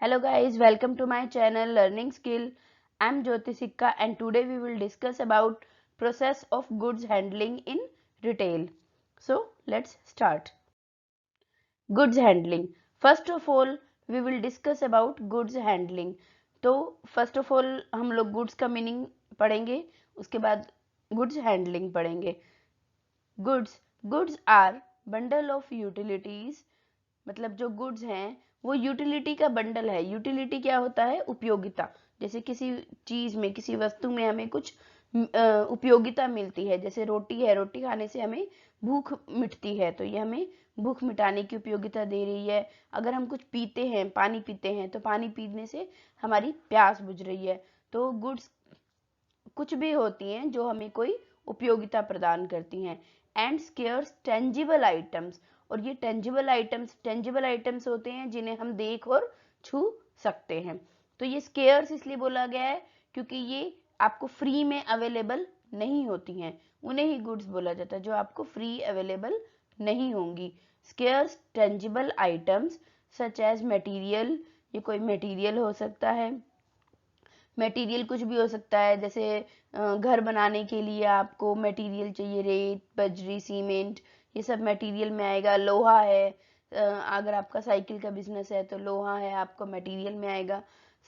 Hello guys, welcome to my channel Learning Skill. I'm Jyoti Sikka and today we will discuss about process of goods handling in retail. So let's start. Goods handling. First of all, we will discuss about goods handling. तो first of all हम लोग goods का meaning पढ़ेंगे, उसके बाद goods handling पढ़ेंगे. Goods are bundle of utilities. मतलब जो गुड्स हैं वो यूटिलिटी का बंडल है. यूटिलिटी क्या होता है? उपयोगिता. जैसे किसी चीज में, किसी वस्तु में हमें कुछ उपयोगिता मिलती है. जैसे रोटी है, रोटी खाने से हमें भूख मिटती है, तो ये हमें भूख मिटाने की उपयोगिता दे रही है. अगर हम कुछ पीते हैं, पानी पीते हैं, तो पानी पीने से हमारी प्यास बुझ रही है. तो गुड्स कुछ भी होती हैं जो हमें कोई उपयोगिता प्रदान करती हैं. And scarce tangible items. और ये टेंजिबल आइटम्स होते हैं जिन्हें हम देख और छू सकते हैं. तो ये स्केयर्स इसलिए बोला गया है क्योंकि ये आपको फ्री में अवेलेबल नहीं होती हैं. उन्हें ही गुड्स बोला जाता है जो आपको फ्री अवेलेबल नहीं होंगी. Scarce tangible items such as material. ये कोई मटेरियल हो सकता है. मटेरियल कुछ भी हो सकता है. जैसे घर बनाने के लिए आपको मटेरियल चाहिए, रेत, बजरी, सीमेंट, ये सब मटेरियल में आएगा. लोहा है, अगर आपका साइकिल का बिजनेस है तो लोहा है आपको मटेरियल में आएगा.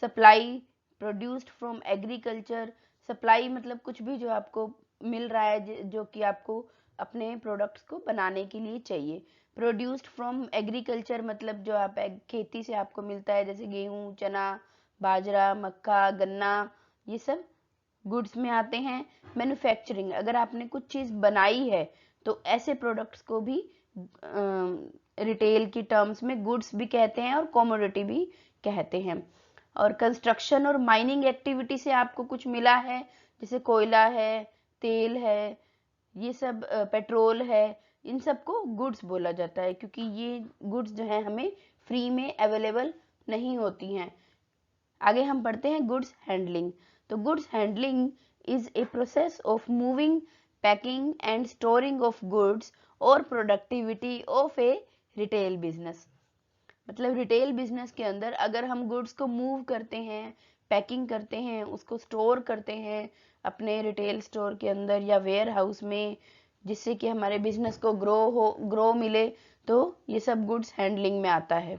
Supply produced from agriculture. Supply मतलब कुछ भी जो आपको मिल रहा है जो कि आपको अपने प्रोडक्ट्स को बनाने के लिए चाहिए. प्रोड्यूस्ड फ्रॉम एग्रीकल्चर मतलब जो आप खेती से आपको मिलता है, जैसे गेहूं, चना, बाजरा, मक्का, गन्ना, ये सब गुड्स में आते हैं. मैन्युफैक्चरिंग, अगर आपने कुछ चीज बनाई है तो ऐसे प्रोडक्ट्स को भी रिटेल की टर्म्स में गुड्स भी कहते हैं और कमोडिटी भी कहते हैं. और कंस्ट्रक्शन और माइनिंग एक्टिविटी से आपको कुछ मिला है, जैसे कोयला है, तेल है, ये सब पेट्रोल है, इन सबको गुड्स बोला जाता है क्योंकि ये गुड्स जो है हमें फ्री में अवेलेबल नहीं होती हैं. आगे हम पढ़ते हैं गुड्स हैंडलिंग. तो goods handling is a process of moving, packing and storing of goods और productivity of a retail business. मतलब रिटेल बिजनेस के अंदर अगर हम गुड्स को मूव करते हैं, पैकिंग करते हैं, उसको स्टोर करते हैं अपने रिटेल स्टोर के अंदर या वेयर हाउस में, जिससे कि हमारे बिजनेस को ग्रो मिले, तो ये सब गुड्स हैंडलिंग में आता है.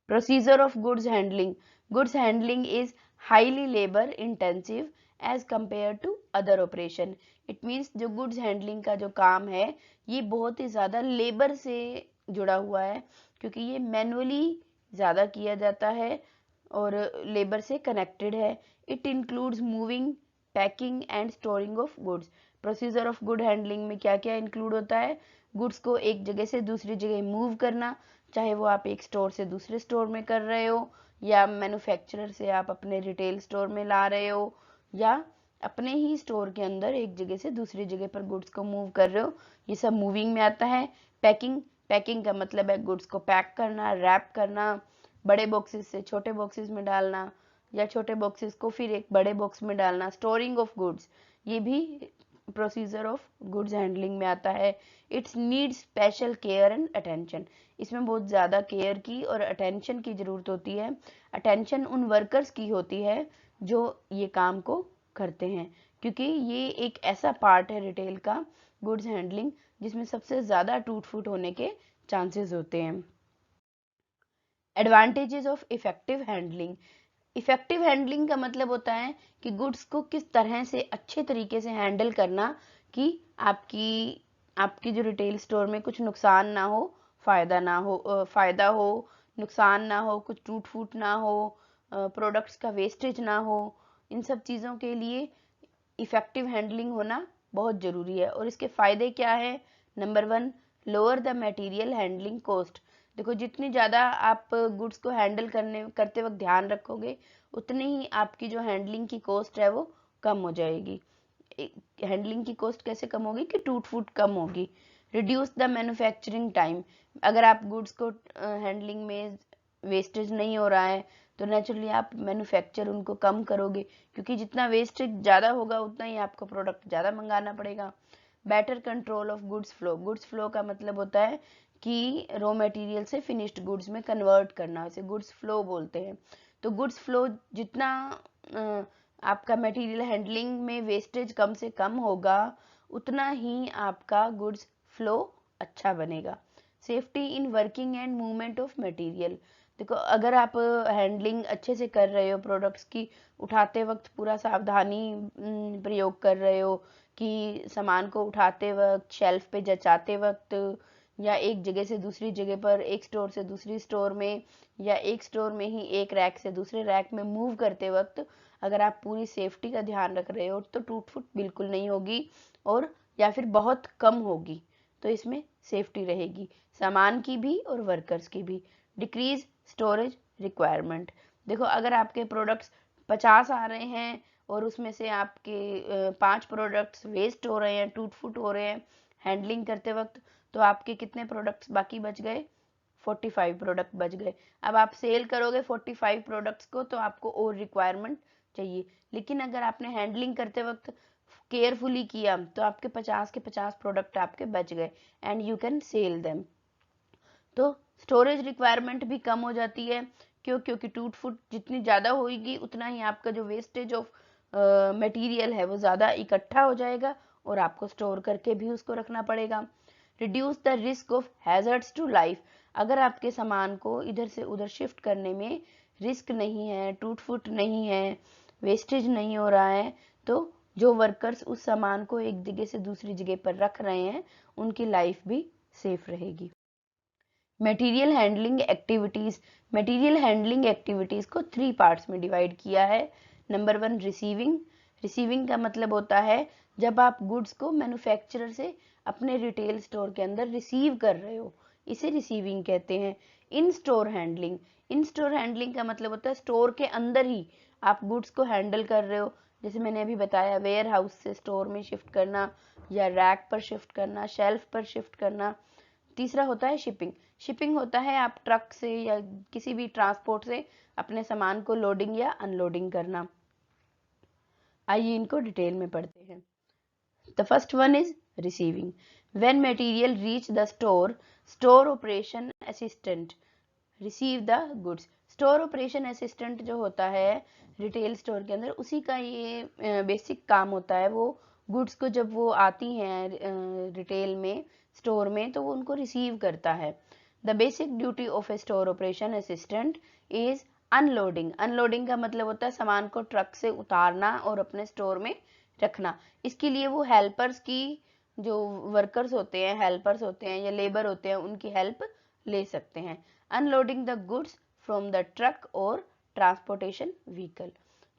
Procedure of goods handling. Goods handling is highly labor intensive as compared to other operation. It means जो goods handling का जो काम है ये बहुत ही ज़्यादा लेबर से जुड़ा हुआ है क्योंकि ये मैनुअली ज़्यादा किया जाता है और लेबर से कनेक्टेड है. It includes moving, packing and storing of goods. Procedure of good handling में क्या क्या इंक्लूड होता है? गुड्स को एक जगह से दूसरी जगह मूव करना, चाहे वो आप एक स्टोर से दूसरे स्टोर में कर रहे हो या मैन्युफैक्चरर से आप अपने रिटेल स्टोर में ला रहे हो या अपने ही स्टोर के अंदर एक जगह से दूसरी जगह पर गुड्स को मूव कर रहे हो, ये सब मूविंग में आता है. पैकिंग का मतलब है गुड्स को पैक करना, रैप करना, बड़े बॉक्सेस से छोटे बॉक्सेस में डालना या छोटे बॉक्सेस को फिर एक बड़े बॉक्स में डालना. स्टोरिंग ऑफ गुड्स, ये भी प्रोसीजर ऑफ गुड्स हैंडलिंग में आता है. It's need special care and attention. इसमें बहुत ज़्यादा केयर की और अटेंशन की ज़रूरत होती है. अटेंशन उन वर्कर्स की होती है जो ये काम को करते हैं क्योंकि ये एक ऐसा पार्ट है रिटेल का, गुड्स हैंडलिंग, जिसमें सबसे ज़्यादा टूट फूट होने के चांसेस होते हैं. Advantages of effective handling. Effective handling का मतलब होता है कि गुड्स को किस तरह से अच्छे तरीके से हैंडल करना कि आपकी आपकी जो रिटेल स्टोर में कुछ नुकसान ना हो, फायदा हो, नुकसान ना हो, कुछ टूट फूट ना हो, प्रोडक्ट्स का वेस्टेज ना हो. इन सब चीज़ों के लिए इफेक्टिव हैंडलिंग होना बहुत ज़रूरी है. और इसके फायदे क्या है? Number 1, lower the material handling cost. देखो, जितनी ज़्यादा आप गुड्स को हैंडल करते वक्त ध्यान रखोगे उतनी ही आपकी जो हैंडलिंग की कॉस्ट है वो कम हो जाएगी. हैंडलिंग की कॉस्ट कैसे कम होगी? कि टूट फूट कम होगी. Reduce the manufacturing time. अगर आप गुड्स को हैंडलिंग में वेस्टेज नहीं हो रहा है तो नेचुरली आप मैन्युफैक्चर उनको कम करोगे क्योंकि जितना वेस्टेज ज़्यादा होगा उतना ही आपको प्रोडक्ट ज़्यादा मंगाना पड़ेगा. Better control of goods flow. Goods flow का मतलब होता है कि रॉ मटेरियल से फिनिश्ड गुड्स में कन्वर्ट करना, इसे गुड्स फ्लो बोलते हैं। तो गुड्स फ्लो जितना आपका मटेरियल हैंडलिंग में वेस्टेज कम से कम होगा, उतना ही आपका गुड्स फ्लो अच्छा बनेगा। Safety in working and movement of material. देखो, अगर आप हैंडलिंग अच्छे से कर रहे हो, प्रोडक्ट्स की उठाते वक्त पूरा सावधानी प्रयोग कर रहे हो, कि सामान को उठाते वक्त, शेल्फ पे जचाते वक्त, या एक जगह से दूसरी जगह पर, एक स्टोर से दूसरी स्टोर में, या एक स्टोर में ही एक रैक से दूसरे रैक में मूव करते वक्त अगर आप पूरी सेफ्टी का ध्यान रख रहे हो तो टूट फूट बिल्कुल नहीं होगी, और या फिर बहुत कम होगी। तो इसमें सेफ्टी रहेगी, सामान की भी और वर्कर्स की भी। Decrease storage requirement. देखो, अगर आपके प्रोडक्ट्स 50 आ रहे हैं और उसमें से आपके 5 प्रोडक्ट्स वेस्ट हो रहे हैं, टूट फूट हो रहे हैं हैंडलिंग करते वक्त, तो आपके कितने प्रोडक्ट्स बाकी बच गए? 45 प्रोडक्ट बच गए। अब आप सेल करोगे 45 प्रोडक्ट्स को, तो आपको और रिक्वायरमेंट चाहिए। लेकिन अगर आपने हैंडलिंग करते वक्त केयरफुली किया तो आपके 50 के 50 प्रोडक्ट आपके बच गए and you can sell them. तो स्टोरेज रिक्वायरमेंट भी कम हो जाती है। क्योंकि टूट फूट जितनी ज़्यादा होगी, उतना ही आपका जो वेस्टेज ऑफ मटेरियल है वो ज़्यादा इकट्ठा हो जाएगा और आपको स्टोर करके भी उसको रखना पड़ेगा। Reduce the risk of hazards to life. अगर आपके सामान को इधर से उधर शिफ्ट करने में रिस्क नहीं है, टूट फूट नहीं है, वेस्टेज नहीं हो रहा है, तो जो वर्कर्स उस सामान को एक जगह से दूसरी जगह पर रख रहे हैं, उनकी लाइफ भी सेफ रहेगी। Material handling activities. Material handling activities को 3 पार्ट्स में डिवाइड किया है। Number 1, receiving. रिसीविंग का मतलब होता है जब आप गुड्स को मैन्युफैक्चरर से अपने रिटेल स्टोर के अंदर रिसीव कर रहे हो, इसे रिसीविंग कहते हैं। इन स्टोर हैंडलिंग। इन स्टोर हैंडलिंग का मतलब होता है स्टोर के अंदर ही आप गुड्स को हैंडल कर रहे हो। जैसे मैंने अभी बताया, वेयर हाउस से स्टोर में शिफ्ट करना, या रैक पर शिफ्ट करना, शेल्फ पर शिफ्ट करना। तीसरा होता है शिपिंग। शिपिंग होता है आप ट्रक से या किसी भी ट्रांसपोर्ट से अपने सामान को लोडिंग या अनलोडिंग करना। आइए इनको डिटेल में पढ़ते हैं। The first one is receiving. When material reach the store, store operation assistant receive the goods. Store operation assistant जो होता है रिटेल स्टोर के अंदर, उसी का ये बेसिक काम होता है। वो गुड्स को जब वो आती हैं रिटेल में, स्टोर में, तो वो उनको रिसीव करता है। The basic duty of A store operation assistant is unloading. Unloading का मतलब होता है सामान को ट्रक से उतारना और अपने स्टोर में रखना। इसके लिए वो हेल्पर्स की, जो वर्कर्स होते हैं, हेल्पर्स होते हैं या लेबर होते हैं, उनकी हेल्प ले सकते हैं। Unloading the goods from the truck और ट्रांसपोर्टेशन व्हीकल।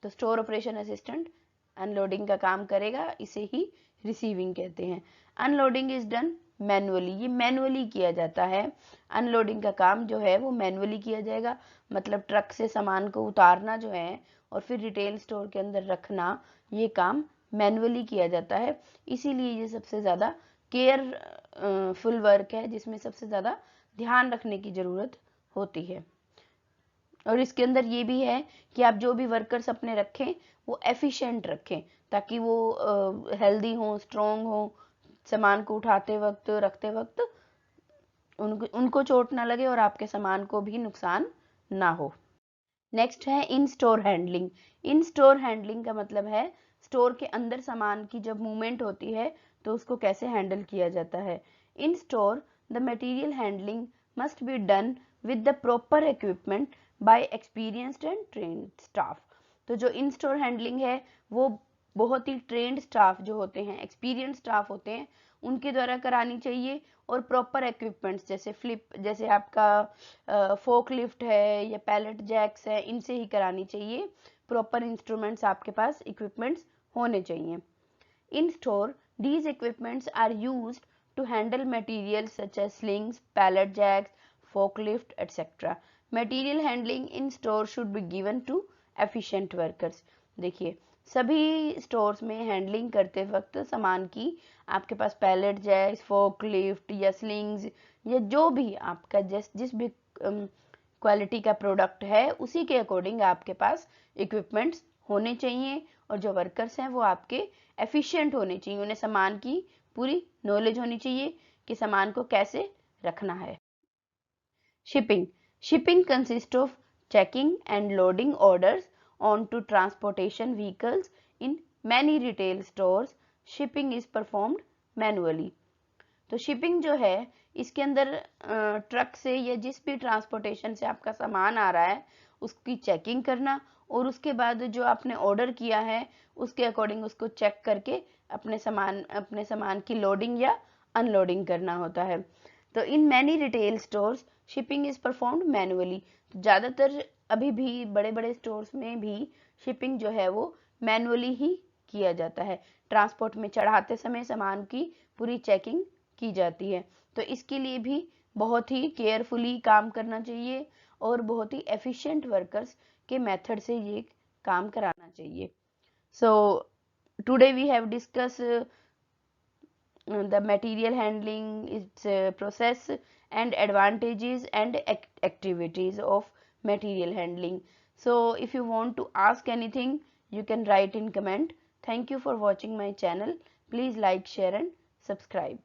तो स्टोर ऑपरेशन असिस्टेंट अनलोडिंग का काम करेगा, इसे ही रिसीविंग कहते हैं। Unloading is done manually. ये मैनुअली किया जाता है। अनलोडिंग का काम जो है वो मैनुअली किया जाएगा, मतलब ट्रक से सामान को उतारना जो है और फिर रिटेल स्टोर के अंदर रखना, ये काम मैनुअली किया जाता है। इसीलिए ये सबसे ज़्यादा केयरफुल वर्क है, जिसमें सबसे ज़्यादा ध्यान रखने की ज़रूरत होती है। और इसके अंदर ये भी है कि आप जो भी वर्कर्स अपने रखें वो एफिशिएंट रखें, ताकि वो हेल्दी हों, स्ट्रॉन्ग हों, सामान को उठाते वक्त, रखते वक्त उनको चोट ना लगे और आपके सामान को भी नुकसान ना हो। नेक्स्ट है in store handling. In store handling का मतलब है स्टोर के अंदर सामान की जब मूवमेंट होती है तो उसको कैसे हैंडल किया जाता है। In store the material handling must be done with the proper equipment by experienced and trained staff. तो जो इन स्टोर हैंडलिंग है वो बहुत ही ट्रेंड स्टाफ जो होते हैं, एक्सपीरियंस स्टाफ होते हैं, उनके द्वारा करानी चाहिए। और प्रॉपर इक्विपमेंट्स जैसे आपका फोक लिफ्ट है या पैलेट जैक्स है, इनसे ही करानी चाहिए। प्रॉपर इंस्ट्रूमेंट्स आपके पास, इक्विपमेंट्स होने चाहिए। इन store these equipments are used to handle materials such as slings, pallet jacks, forklift, etc. Material handling in store should be given to efficient workers. देखिए, सभी स्टोर्स में हैंडलिंग करते वक्त सामान की आपके पास पैलेट जैक्स, फोकलिफ्ट या स्लिंग्स या जो भी आपका जिस भी क्वालिटी का प्रोडक्ट है, उसी के अकॉर्डिंग आपके पास इक्विपमेंट्स होने चाहिए। और जो वर्कर्स हैं वो आपके एफिशिएंट होने चाहिए, उन्हें सामान की पूरी नॉलेज होनी चाहिए कि सामान को कैसे रखना है। Shipping consists of checking and loading orders onto transportation vehicles. In many retail stores, shipping is performed manually. तो शिपिंग जो है इसके अंदर ट्रक से या जिस भी ट्रांसपोर्टेशन से आपका सामान आ रहा है उसकी चेकिंग करना, और उसके बाद जो आपने ऑर्डर किया है उसके अकॉर्डिंग उसको चेक करके अपने सामान की लोडिंग या अनलोडिंग करना होता है। तो in many retail stores shipping is performed manually. ज़्यादातर अभी भी बड़े बड़े स्टोर्स में भी शिपिंग जो है वो मैनुअली ही किया जाता है। ट्रांसपोर्ट में चढ़ाते समय सामान की पूरी चेकिंग की जाती है। तो इसके लिए भी बहुत ही केयरफुली काम करना चाहिए और बहुत ही एफिशिएंट वर्कर्स के मेथड से ये काम कराना चाहिए। So today we have discuss the material handling, its process and advantages and activities of material handling. So if you want to ask anything, you can write in comment. Thank you for watching my channel. Please like, share and subscribe.